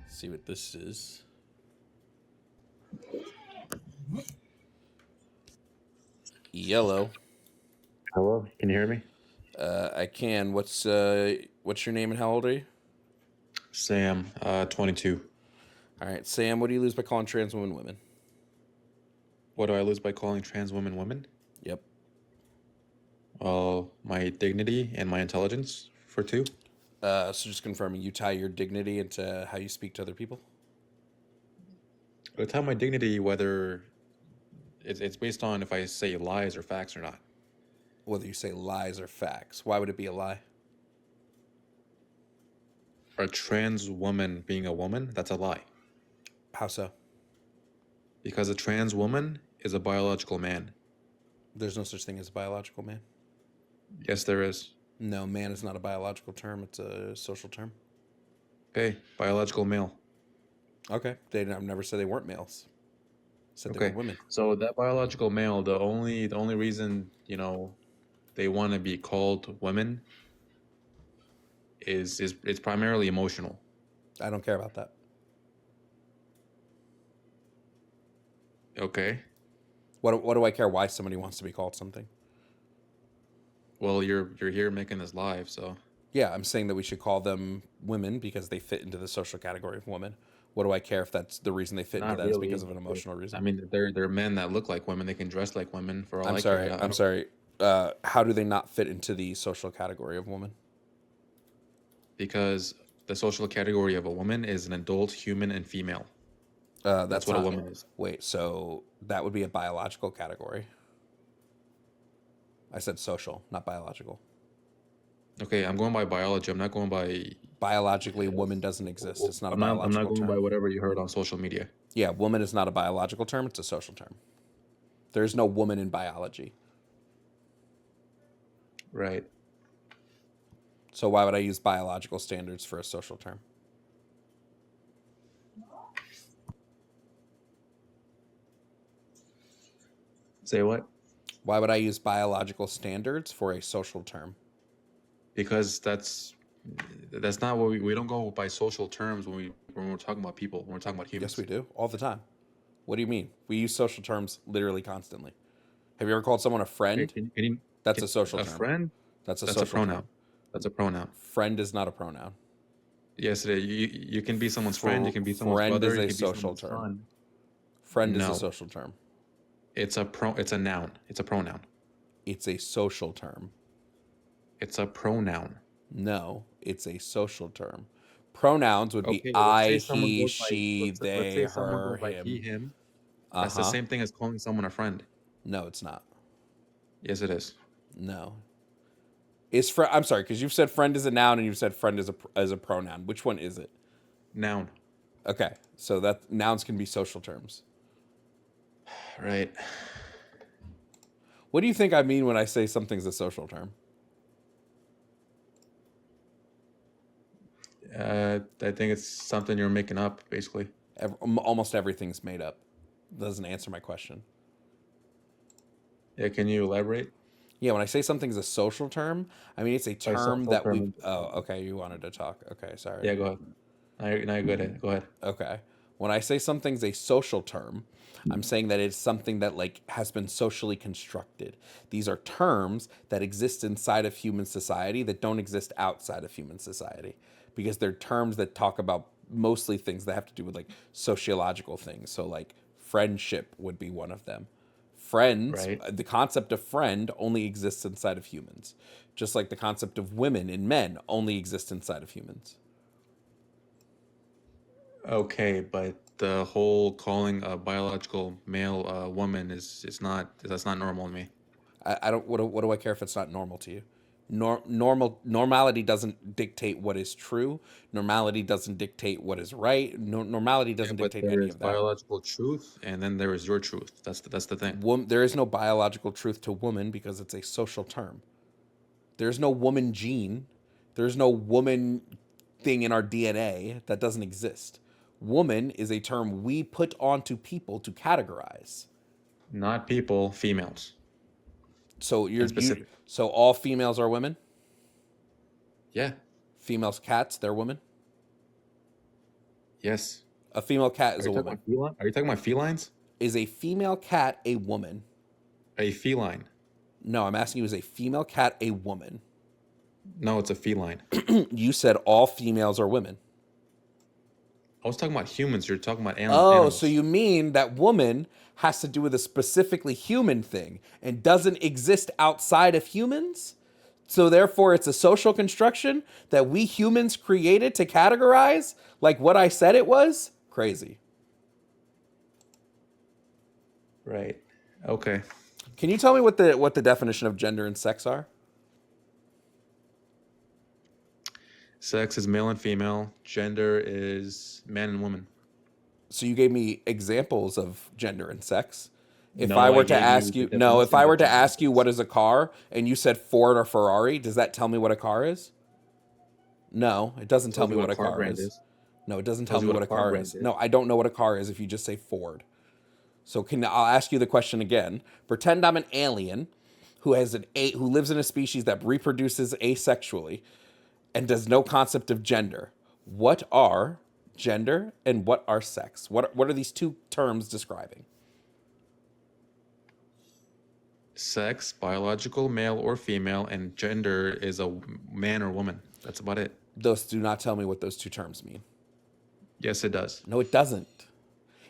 See what this is. Yellow. Hello, can you hear me? I can. What's your name and how old are you? Sam, 22. All right, Sam. What do you lose by calling trans women women? What do I lose by calling trans women women? Yep. Well, my dignity and my intelligence for two. So just confirming, you tie your dignity into how you speak to other people. It's how my dignity, whether it's based on if I say lies or facts or not. Whether you say lies or facts. Why would it be a lie? A trans woman being a woman, that's a lie. How so? Because a trans woman is a biological man. There's no such thing as a biological man. Yes, there is. No, man is not a biological term. It's a social term. Okay, biological male. Okay. I've never said they weren't males. Said they Okay, were women. so that biological male, the only reason they want to be called women is it's primarily emotional. I don't care about that. Okay. What do I care why somebody wants to be called something? Well, you're here making this live, so Yeah, I'm saying that we should call them women because they fit into the social category of woman. What do I care if that's the reason they fit into not that is because really. of an emotional reason? I mean, they're men that look like women. They can dress like women for all I'm I care. sorry. I I'm don't sorry. How do they not fit into the social category of woman? because the social category of a woman is an adult human and female. That's That's what a not. woman is. Wait, so that would be a biological category. I said social, not biological. Okay, I'm going by biology. I'm not going by. Biologically, woman doesn't exist. It's not a I'm not biological going by term. whatever you heard on social media. Yeah, woman is not a biological term. It's a social term. There is no woman in biology. Right. So why would I use biological standards for a social term? Say what? Why would I use biological standards for a social term? Because that's not what we don't go by social terms when we're talking about people. When we're talking about Yes, humans. we do all the time. What do you mean? We use social terms literally constantly. Have you ever called someone a Okay, friend? That's a social a term. friend? That's a That's a social term. pronoun. That's a pronoun. Friend is not a pronoun. Yes, it is. You can be someone's friend. You can be someone's Friend brother. is You a can be social someone's term. son. Friend is a No, social term. it's a noun. It's a pronoun. It's a social term. It's a pronoun. No, it's a social term. Pronouns would be Okay, let's I, say someone he, goes by she, let's they, say someone her, goes by he, him. him. Uh That's the huh. same thing as calling someone a friend. No, it's not. Yes, it is. No. I'm sorry, because you've said friend is a noun and you've said friend is a pronoun. Which one is it? Noun. Okay, so that nouns can be social terms. Right. What do you think I mean when I say something's a social term? I think it's something you're making up, basically. Almost everything's made up. Doesn't answer my question. Yeah, can you elaborate? Yeah, when I say something's a social term, I mean it's a By term social that term. we. Oh, okay. You wanted to talk. Okay, sorry. Yeah, go ahead. Now you're good at it. Go ahead. Okay. When I say something's a social term, I'm saying that it's something that like has been socially constructed. These are terms that exist inside of human society that don't exist outside of human society because they're terms that talk about mostly things that have to do with like sociological things. So like friendship would be one of them. Friends, Right. the concept of friend only exists inside of humans. Just like the concept of women and men only exist inside of humans. Okay, but the whole calling a biological male a woman is not that's not normal to me. I don't. What do I care if it's not normal to you? Normality doesn't dictate what is true. Normality doesn't dictate what is right. Normality Yeah, doesn't but dictate there any is of that. biological truth, and then there is your truth. That's the thing. There is no biological truth to woman because it's a social term. There's no woman gene. There's no woman thing in our DNA that doesn't exist. Woman is a term we put onto people to categorize. Not people, females. So and specific. so all females are women. Yeah. Females cats, they're women. Yes. A female cat Are is you a talking woman. about feline? Are you talking about felines? Is a female cat a woman? A feline. No, I'm asking you, is a female cat a woman? No, it's a feline. You said all females are women. I was talking about humans. You're talking about Oh, so animals. you mean that woman has to do with a specifically human thing and doesn't exist outside of humans? So therefore it's a social construction that we humans created to categorize like what I said it was? Crazy. Right. Okay. Can you tell me what the definition of gender and sex are? Sex is male and female. Gender is man and woman. So you gave me examples of gender and sex. If I No, I were to gave you ask the you, no, if definition I of were to gender and ask you what sex. is a car and you said Ford or Ferrari, does that tell me what a car is? No, it doesn't tell Tells me you what what a a car car brand is. is. No, it doesn't tell Tells you me what what a a car car brand is. is. No, I don't know what a car is if you just say Ford. So I'll ask you the question again. Pretend I'm an alien who lives in a species that reproduces asexually and does no concept of gender. What are gender and what are sex? What are these two terms describing? Sex, biological, male or female, and gender is a man or woman. That's about it. Those do not tell me what those two terms mean. Yes, it does. No, it doesn't.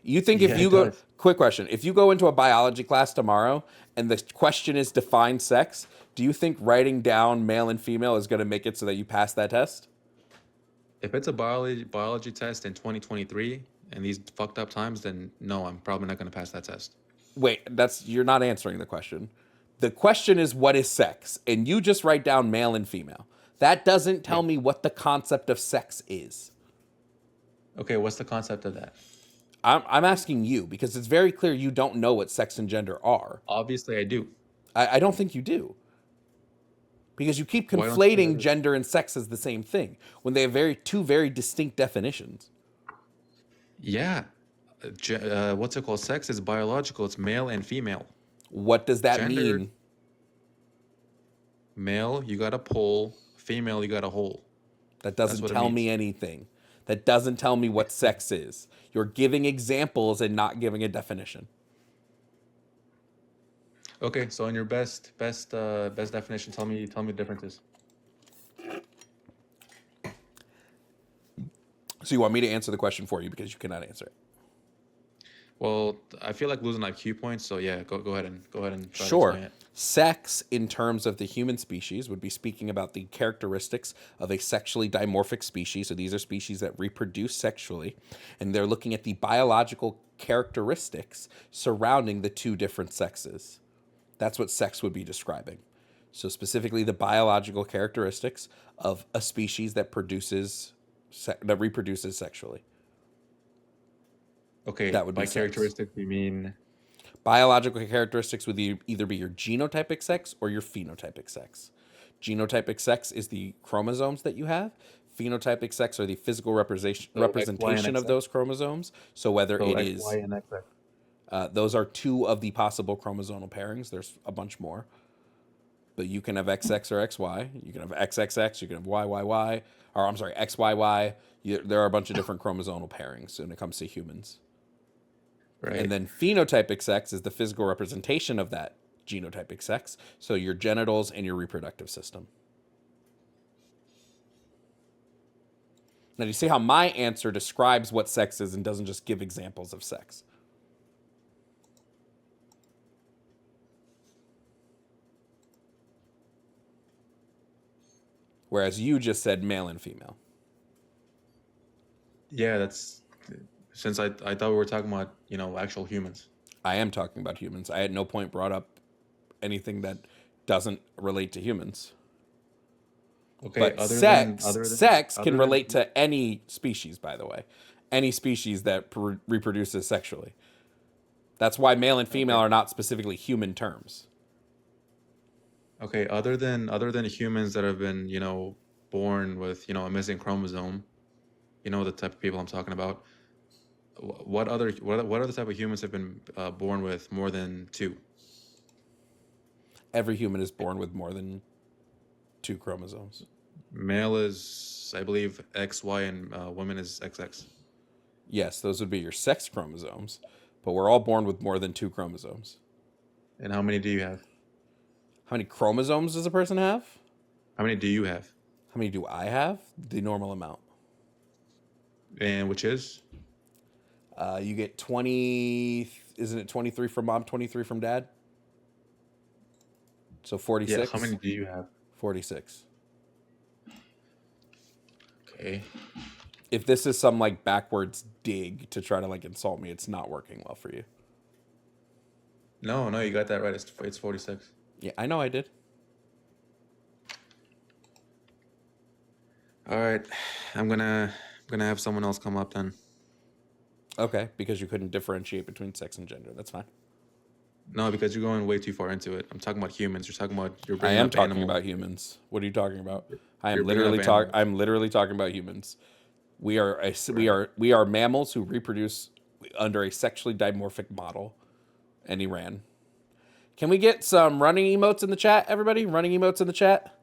You think if Yeah, you it go, does. quick question, if you go into a biology class tomorrow and the question is define sex, do you think writing down male and female is going to make it so that you pass that test? If it's a biology test in 2023 and these fucked up times, then no, I'm probably not going to pass that test. Wait, you're not answering the question. The question is what is sex? And you just write down male and female. That doesn't Yeah. tell me what the concept of sex is. Okay, what's the concept of that? I'm asking you because it's very clear you don't know what sex and gender are. Obviously, I do. I don't think you do. Because you keep Why don't you think I conflating do? gender and sex as the same thing when they have two very distinct definitions. Yeah. What's it called? Sex is biological. It's male and female. What does that Gender, mean? male, you got a pole. Female, you got a hole. That That's doesn't what it tell me means. anything. That doesn't tell me what sex is. You're giving examples and not giving a definition. Okay, so in your best definition, tell me the differences. So you want me to answer the question for you because you cannot answer it. Well, I feel like losing IQ points, so yeah, go ahead and try to Sure. explain it. Sex, in terms of the human species, would be speaking about the characteristics of a sexually dimorphic species. So these are species that reproduce sexually, and they're looking at the biological characteristics surrounding the two different sexes. That's what sex would be describing. So specifically, the biological characteristics of a species that that reproduces sexually. Okay, That would be by sex. characteristic, you mean Biological characteristics would either be your genotypic sex or your phenotypic sex. Genotypic sex is the chromosomes that you have. Phenotypic sex are the physical so X, Y, and representation of XX? those chromosomes. So whether So it X, Y, is, and XX. those are two of the possible chromosomal pairings. There's a bunch more, but you can have XX or XY. You can have XXX. You can have YYY, or I'm sorry, XYY. There are a bunch of different chromosomal pairings when it comes to humans. And Right. then phenotypic sex is the physical representation of that genotypic sex. So your genitals and your reproductive system. Now, do you see how my answer describes what sex is and doesn't just give examples of sex? Whereas you just said male and female. Yeah, that's since I thought we were talking about, actual humans. I am talking about humans. I at no point brought up anything that doesn't relate to humans. Okay, But other than other than sex can other than relate to any species, by the way. Any species that reproduces sexually. That's why male and female okay. are not specifically human terms. Okay, other than humans that have been, born with, a missing chromosome, the type of people I'm talking about. What other type of humans have been born with more than two? Every human is born with more than two chromosomes. Male is, I believe, XY, and women is XX. Yes, those would be your sex chromosomes, but we're all born with more than two chromosomes. And how many do you have? How many chromosomes does a person have? How many do you have? How many do I have? The normal amount. And which is? You get 20, isn't it 23 from mom, 23 from dad? So Yeah, 46? how many do you have? 46. Okay. If this is some like backwards dig to try to like insult me, it's not working well for you. No, you got that right. It's 46. Yeah, I know I did. All right. I'm gonna have someone else come up then. Okay, because you couldn't differentiate between sex and gender. That's fine. No, because you're going way too far into it. I'm talking about humans. You're talking about you're I bringing am up talking animals. about humans. What are you talking about? You're bringing up animals. I'm literally talking about humans. We are mammals who reproduce under a sexually dimorphic model. And he ran. Can we get some running emotes in the chat, everybody? Running emotes in the chat?